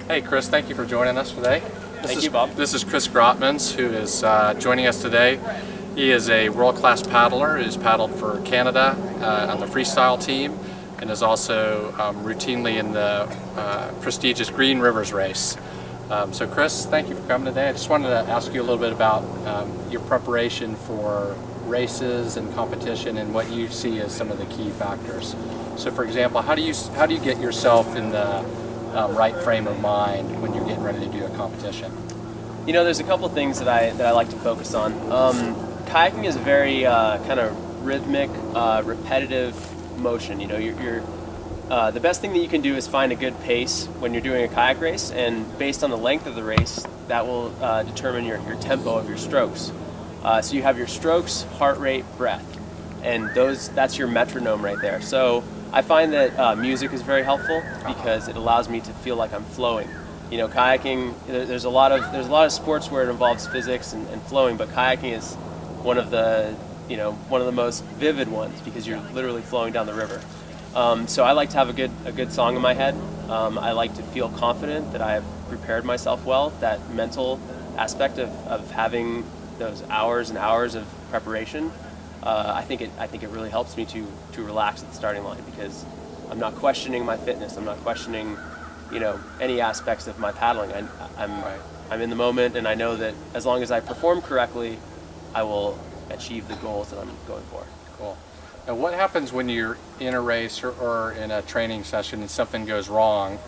Hey Chris, thank you for joining us today. Thank you, Bob. This is Chris Gragtmans, who is joining us today. He is a world-class paddler who's paddled for Canada on the freestyle team and is also routinely in the prestigious Green Rivers race. So Chris, thank you for coming today. I just wanted to ask you a little bit about your preparation for races and competition and what you see as some of the key factors. So for example, how do you get yourself in the right frame of mind when you're getting ready to do a competition? You know, there's a couple things that I like to focus on. Kayaking is a very kind of rhythmic, repetitive motion. You know, you're the best thing that you can do is find a good pace when you're doing a kayak race, and based on the length of the race, that will determine your tempo of your strokes. So you have your strokes, heart rate, breath, and that's your metronome right there. So I find that music is very helpful because it allows me to feel like I'm flowing. You know, kayaking, there's a lot of sports where it involves physics and flowing, but kayaking is one of the most vivid ones because you're literally flowing down the river. So I like to have a good song in my head. I like to feel confident that I have prepared myself well. That mental aspect of having those hours and hours of preparation, I think it really helps me to relax at the starting line because I'm not questioning my fitness. I'm not questioning, any aspects of my paddling. I'm in the moment, and I know that as long as I perform correctly, I will achieve the goals that I'm going for. Cool. Now, what happens when you're in a race or in a training session and something goes wrong,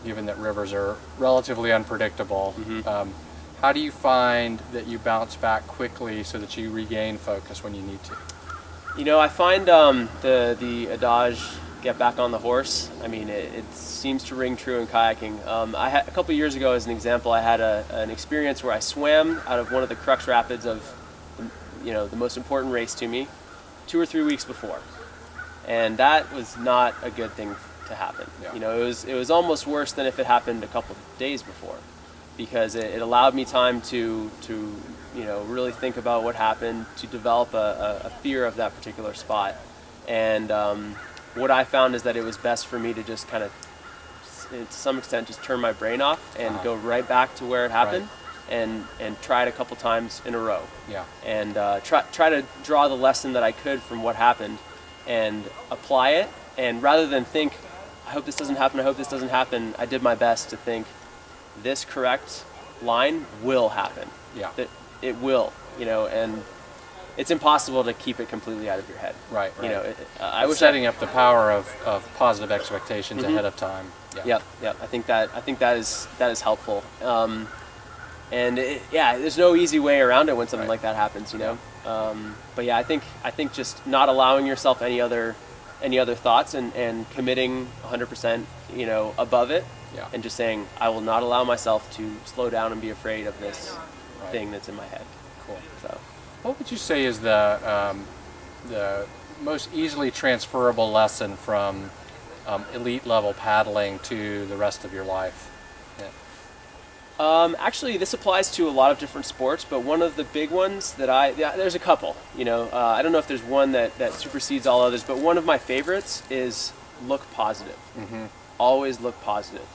given that rivers are relatively unpredictable? Mm-hmm. How do you find that you bounce back quickly so that you regain focus when you need to? You know, I find the adage, get back on the horse. I mean, it seems to ring true in kayaking. A couple of years ago, as an example, I had an experience where I swam out of one of the crux rapids of the most important race to me 2 or 3 weeks before, and that was not a good thing to happen. Yeah. You know, it was almost worse than if it happened a couple of days before, because it allowed me time to really think about what happened, to develop a fear of that particular spot. And what I found is that it was best for me to just kind of, to some extent, just turn my brain off and go right back to where it happened. Right. And try it a couple times in a row. Yeah. And try to draw the lesson that I could from what happened and apply it. And rather than think, I hope this doesn't happen, I hope this doesn't happen, I did my best to think, this correct line will happen. Yeah. That it will, and it's impossible to keep it completely out of your head. Right. I was setting up the power of positive expectations mm-hmm. ahead of time. Yeah. Yep. I think that is helpful. And there's no easy way around it when something like that happens, But yeah, I think just not allowing yourself any other thoughts and committing 100%, above it, and just saying, I will not allow myself to slow down and be afraid of this thing that's in my head. Cool. So, what would you say is the most easily transferable lesson from elite level paddling to the rest of your life? Actually, this applies to a lot of different sports, but one of the big ones that there's a couple, I don't know if there's one that supersedes all others, but one of my favorites is look positive. Mm-hmm. Always look positive.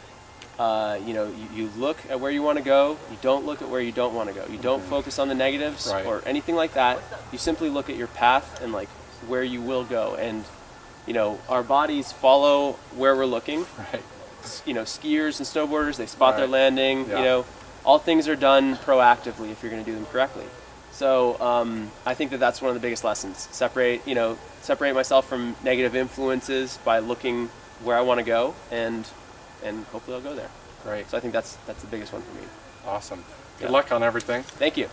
You look at where you want to go, you don't look at where you don't want to go. You don't focus on the negatives or anything like that. You simply look at your path and where you will go. And, our bodies follow where we're looking. Right. Skiers and snowboarders, they spot their landing. Yeah. All things are done proactively if you're going to do them correctly. So I think that's one of the biggest lessons. Separate myself from negative influences by looking where I want to go, and hopefully I'll go there. Great. So I think that's the biggest one for me. Awesome. Good luck on everything. Thank you.